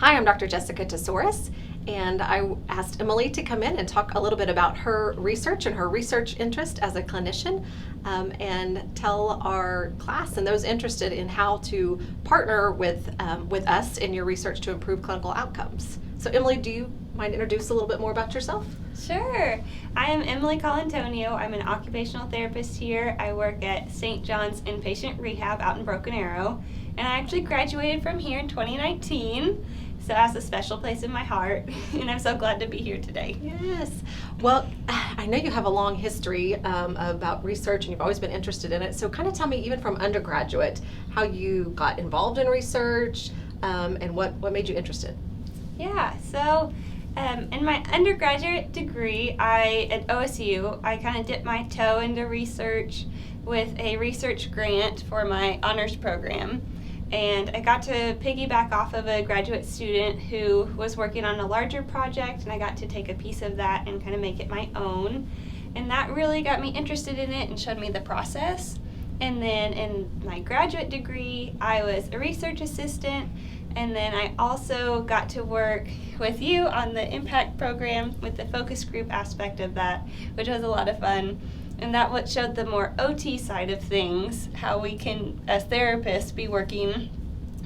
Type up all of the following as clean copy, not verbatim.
Hi, I'm Dr. Jessica Tesouris, and I asked Emily to come in and talk a little bit about her research and her research interest as a clinician, and tell our class and those interested in how to partner with us in your research to improve clinical outcomes. So Emily, do you mind introduce a little bit more about yourself? Sure. I am Emily Colantonio. I'm an occupational therapist here. I work at St. John's Inpatient Rehab out in Broken Arrow, and I actually graduated from here in 2019. So it has a special place in my heart, and I'm so glad to be here today. Yes. Well, I know you have a long history about research and you've always been interested in it. So kind of tell me, even from undergraduate, how you got involved in research and what made you interested. Yeah, so in my undergraduate degree, at OSU, I kind of dipped my toe into research with a research grant for my honors program. And I got to piggyback off of a graduate student who was working on a larger project, and I got to take a piece of that and kind of make it my own. And that really got me interested in it and showed me the process. And then in my graduate degree, I was a research assistant, and then I also got to work with you on the impact program with the focus group aspect of that, which was a lot of fun. And that what showed the more OT side of things, how we can, as therapists, be working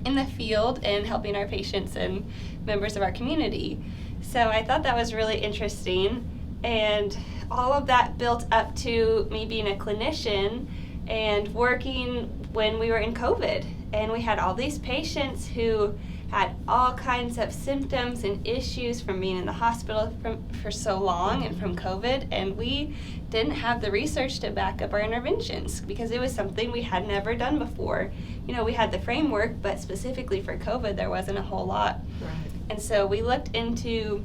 in the field and helping our patients and members of our community. So I thought that was really interesting. And all of that built up to me being a clinician and working when we were in COVID. And we had all these patients who had all kinds of symptoms and issues from being in the hospital for so long and from COVID, and we didn't have the research to back up our interventions because it was something we had never done before. You know, we had the framework, but specifically for COVID, there wasn't a whole lot. Right. And so we looked into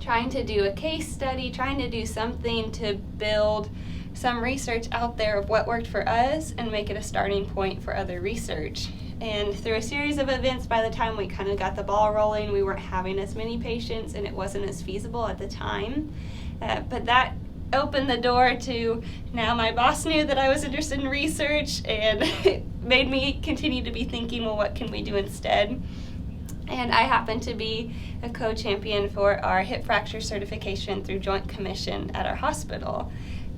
trying to do a case study, trying to do something to build some research out there of what worked for us and make it a starting point for other research. And through a series of events, by the time we kind of got the ball rolling, we weren't having as many patients and it wasn't as feasible at the time. But that opened the door to now my boss knew that I was interested in research, and it made me continue to be thinking, well, what can we do instead? And I happen to be a co-champion for our hip fracture certification through Joint Commission at our hospital.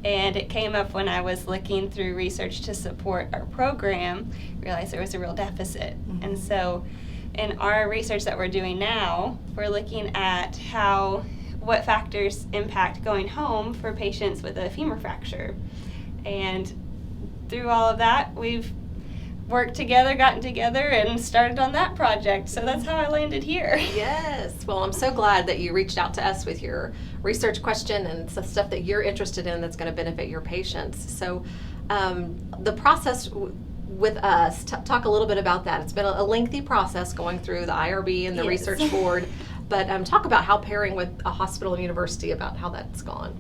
And it came up when I was looking through research to support our program, realized there was a real deficit. Mm-hmm. And so in our research that we're doing now, we're looking at what factors impact going home for patients with a femur fracture. And through all of that, we've worked together, gotten together, and started on that project. So that's how I landed here. Yes. Well, I'm so glad that you reached out to us with your research question and some stuff that you're interested in that's going to benefit your patients. So the process with us, talk a little bit about that. It's been a lengthy process going through the IRB and the Yes. research board, but talk about how pairing with a hospital and university, about how that's gone.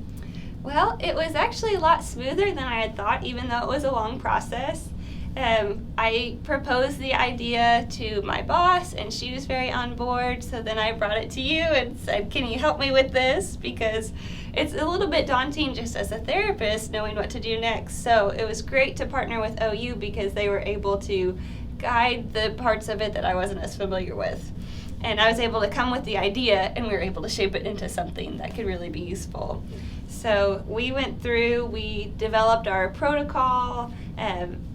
Well, it was actually a lot smoother than I had thought, even though it was a long process. I proposed the idea to my boss, and she was very on board. So then I brought it to you and said, can you help me with this? Because it's a little bit daunting just as a therapist knowing what to do next. So it was great to partner with OU because they were able to guide the parts of it that I wasn't as familiar with. And I was able to come with the idea, and we were able to shape it into something that could really be useful. So we went through, we developed our protocol,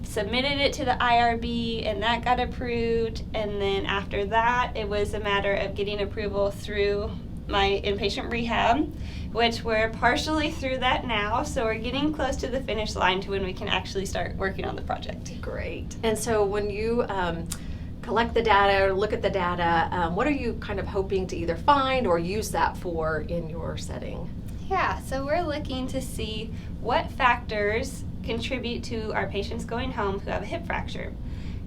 submitted it to the IRB, and that got approved. And then after that, it was a matter of getting approval through my inpatient rehab, which we're partially through that now. So we're getting close to the finish line to when we can actually start working on the project. Great. And so when you collect the data or look at the data, what are you kind of hoping to either find or use that for in your setting? Yeah, so we're looking to see what factors contribute to our patients going home who have a hip fracture.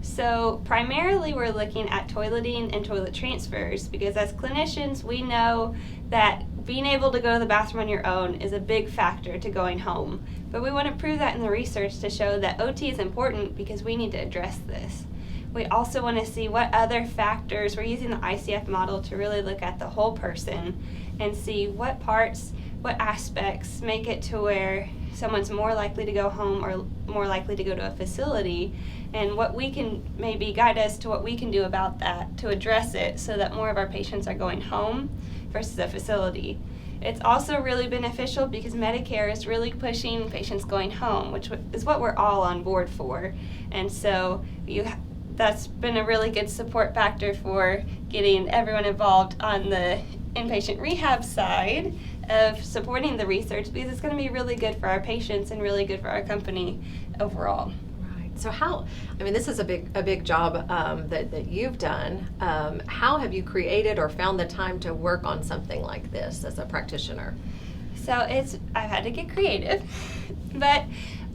So primarily we're looking at toileting and toilet transfers because as clinicians we know that being able to go to the bathroom on your own is a big factor to going home. But we want to prove that in the research to show that OT is important because we need to address this. We also want to see what other factors, we're using the ICF model to really look at the whole person and see what parts, what aspects make it to where someone's more likely to go home or more likely to go to a facility, and what we can maybe guide us to what we can do about that to address it so that more of our patients are going home versus a facility. It's also really beneficial because Medicare is really pushing patients going home, which is what we're all on board for. And so that's been a really good support factor for getting everyone involved on the inpatient rehab side of supporting the research, because it's going to be really good for our patients and really good for our company overall. Right. So this is a big job that you've done. How have you created or found the time to work on something like this as a practitioner? So I've had to get creative, but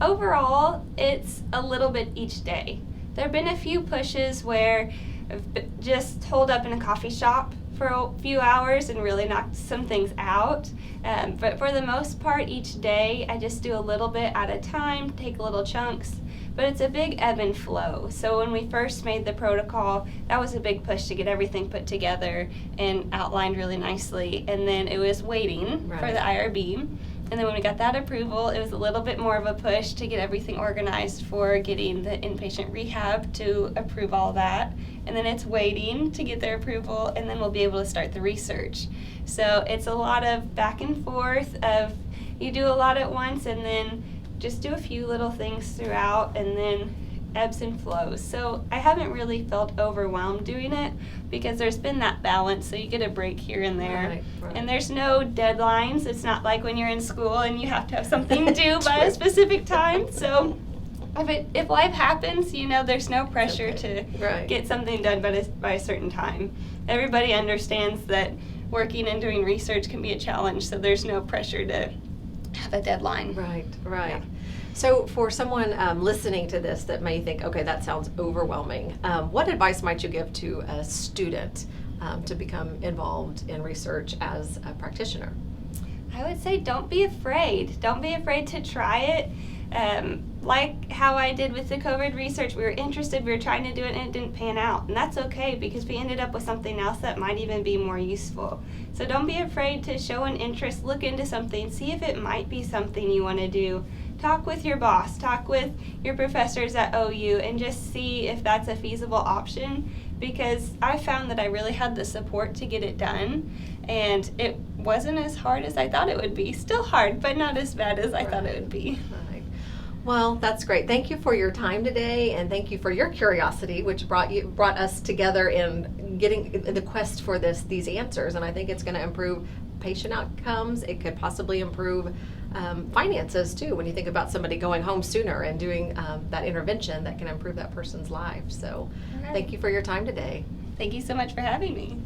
overall it's a little bit each day. There have been a few pushes where I've just holed up in a coffee shop for a few hours and really knocked some things out. But for the most part, each day I just do a little bit at a time, take little chunks. But it's a big ebb and flow. So when we first made the protocol, that was a big push to get everything put together and outlined really nicely. And then it was waiting for the IRB. And then when we got that approval, it was a little bit more of a push to get everything organized for getting the inpatient rehab to approve all that. And then it's waiting to get their approval, and then we'll be able to start the research. So it's a lot of back and forth of you do a lot at once and then just do a few little things throughout, and then ebbs and flows. So I haven't really felt overwhelmed doing it because there's been that balance, so you get a break here and there. Right. And there's no deadlines. It's not like when you're in school and you have to have something due by a specific time. So if life happens, there's no pressure to get something done by a certain time. Everybody understands that working and doing research can be a challenge, so there's no pressure to have a deadline. Right. Yeah. So for someone listening to this that may think, okay, that sounds overwhelming, what advice might you give to a student to become involved in research as a practitioner? I would say don't be afraid. Don't be afraid to try it. Like how I did with the COVID research, we were interested, we were trying to do it, and it didn't pan out. And that's okay, because we ended up with something else that might even be more useful. So don't be afraid to show an interest, look into something, see if it might be something you want to do. Talk with your boss, talk with your professors at OU, and just see if that's a feasible option, because I found that I really had the support to get it done, and it wasn't as hard as I thought it would be. Still hard, but not as bad as I thought it would be. Well, that's great. Thank you for your time today, and thank you for your curiosity, which brought us together in getting the quest for these answers. And I think it's going to improve patient outcomes. It could possibly improve finances too. When you think about somebody going home sooner and doing that intervention, that can improve that person's life. So, thank you for your time today. Thank you so much for having me.